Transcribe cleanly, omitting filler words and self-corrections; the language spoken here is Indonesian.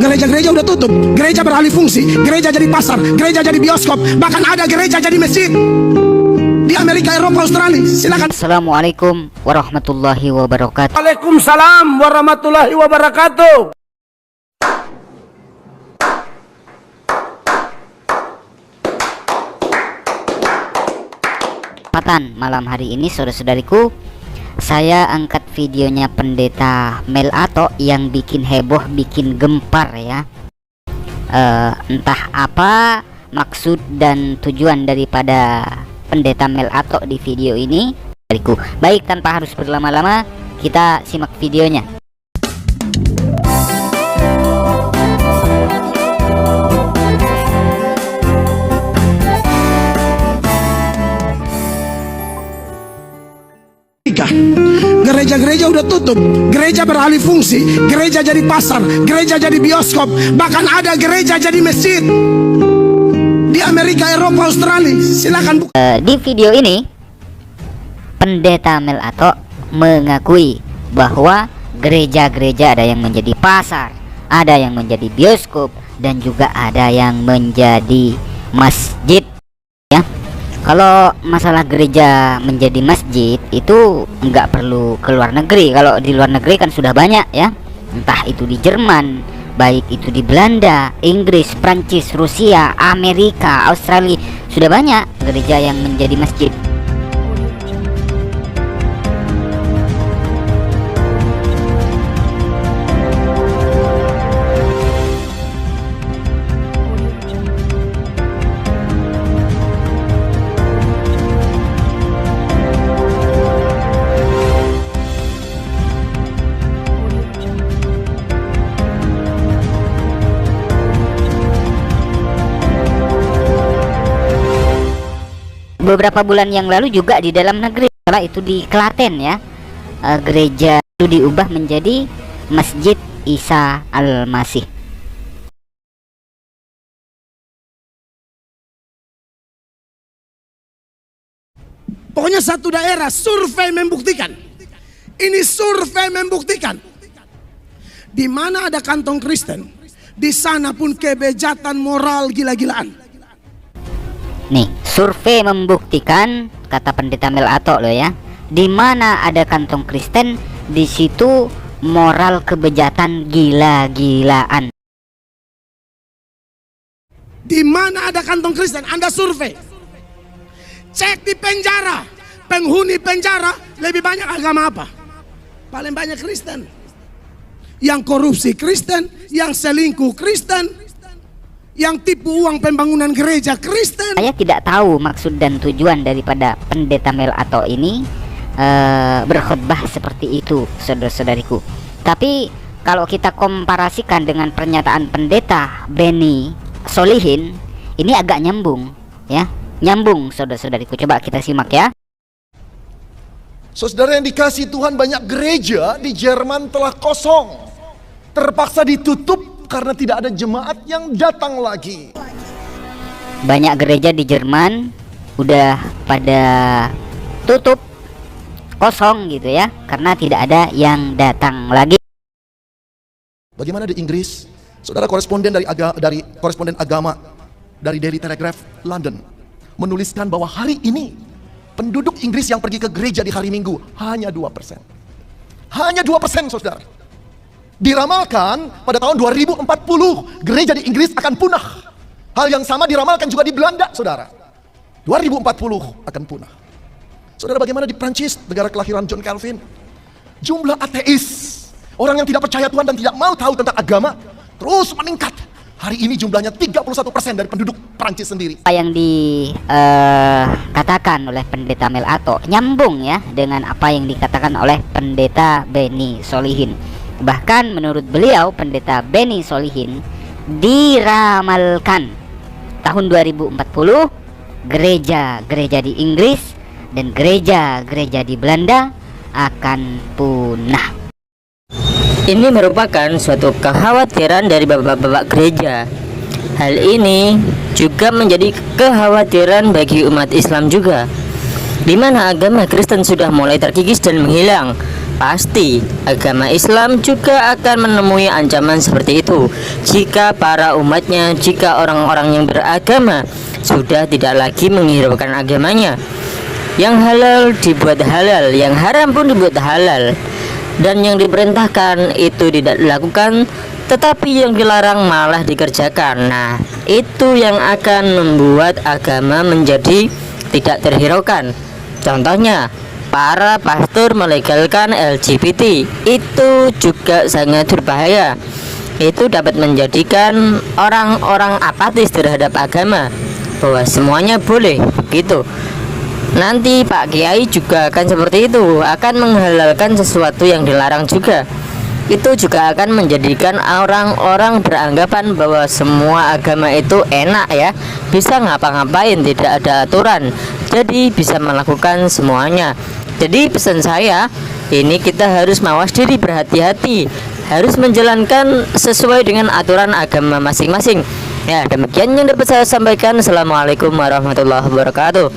Gereja-gereja udah tutup, gereja beralih fungsi, gereja jadi pasar, gereja jadi bioskop, bahkan ada gereja jadi masjid di Amerika, Eropa, Australia. Silakan. Assalamualaikum warahmatullahi wabarakatuh. Waalaikumsalam warahmatullahi wabarakatuh. Malam hari ini saudara-saudariku, saya angkat videonya Pendeta Mel Ato yang bikin heboh, bikin gempar ya. Entah apa maksud dan tujuan daripada Pendeta Mel Ato di video ini. Baik, tanpa harus berlama-lama, kita simak videonya. Gereja-gereja udah tutup, gereja beralih fungsi, gereja jadi pasar, gereja jadi bioskop, bahkan ada gereja jadi masjid di Amerika, Eropa, Australia. Silakan. Di video ini Pendeta Mel Ato mengakui bahwa gereja-gereja ada yang menjadi pasar, ada yang menjadi bioskop, dan juga ada yang menjadi masjid ya. Kalau masalah gereja menjadi masjid itu nggak perlu ke luar negeri. Kalau di luar negeri kan sudah banyak ya, entah itu di Jerman, baik itu di Belanda, Inggris, Prancis, Rusia, Amerika, Australia, sudah banyak gereja yang menjadi masjid. Beberapa bulan yang lalu juga di dalam negeri, setelah itu di Klaten ya, gereja itu diubah menjadi Masjid Isa Al-Masih. Pokoknya satu daerah survei membuktikan, ini survei membuktikan, di mana ada kantong Kristen, di sana pun kebejatan moral gila-gilaan. Nih, survei membuktikan, kata Pendeta Mel Ato loh ya, di mana ada kantong Kristen, di situ moral kebejatan gila-gilaan. Di mana ada kantong Kristen, Anda survei. Cek di penjara, penghuni penjara lebih banyak agama apa? Paling banyak Kristen. Yang korupsi Kristen, yang selingkuh Kristen, yang tipu uang pembangunan gereja Kristen. Saya tidak tahu maksud dan tujuan daripada Pendeta Mel Ato ini berkhotbah seperti itu, saudara-saudariku. Tapi kalau kita komparasikan dengan pernyataan Pendeta Benny Solihin, ini agak nyambung ya, nyambung saudara-saudariku. Coba kita simak ya. Saudara yang dikasih Tuhan, banyak gereja di Jerman telah kosong, terpaksa ditutup karena tidak ada jemaat yang datang lagi. Banyak gereja di Jerman udah pada tutup, kosong gitu ya, karena tidak ada yang datang lagi. Bagaimana di Inggris? Saudara, koresponden dari koresponden agama dari Daily Telegraph London menuliskan bahwa hari ini penduduk Inggris yang pergi ke gereja di hari Minggu hanya 2%. Hanya 2%, saudara. Diramalkan pada tahun 2040 gereja di Inggris akan punah. Hal yang sama diramalkan juga di Belanda, saudara. 2040 akan punah. Saudara, bagaimana di Prancis, negara kelahiran John Calvin? Jumlah ateis, orang yang tidak percaya Tuhan dan tidak mau tahu tentang agama, terus meningkat. Hari ini jumlahnya 31% dari penduduk Prancis sendiri. Apa yang dikatakan oleh Pendeta Mel Ato nyambung ya dengan apa yang dikatakan oleh Pendeta Benny Solihin. Bahkan menurut beliau, Pendeta Benny Solihin diramalkan tahun 2040 gereja-gereja di Inggris dan gereja-gereja di Belanda akan punah. Ini merupakan suatu kekhawatiran dari bapak-bapak gereja. Hal ini juga menjadi kekhawatiran bagi umat Islam juga, di mana agama Kristen sudah mulai terkikis dan menghilang. pasti agama Islam juga akan menemui ancaman seperti itu jika para umatnya, jika orang-orang yang beragama sudah tidak lagi menghiraukan agamanya. Yang halal dibuat halal, yang haram pun dibuat halal, dan yang diperintahkan itu tidak dilakukan, tetapi yang dilarang malah dikerjakan. Nah, itu yang akan membuat agama menjadi tidak terhiraukan. Contohnya, para pastor melegalkan LGBT, itu juga sangat berbahaya. Itu dapat menjadikan orang-orang apatis terhadap agama, bahwa semuanya boleh begitu. Nanti Pak Kiai juga akan seperti itu, akan menghalalkan sesuatu yang dilarang juga. Itu juga akan menjadikan orang-orang beranggapan bahwa semua agama itu enak ya, bisa ngapa-ngapain, tidak ada aturan, jadi bisa melakukan semuanya. Jadi pesan saya, ini kita harus mawas diri, berhati-hati, harus menjalankan sesuai dengan aturan agama masing-masing. Ya, demikian yang dapat saya sampaikan. Assalamualaikum warahmatullahi wabarakatuh.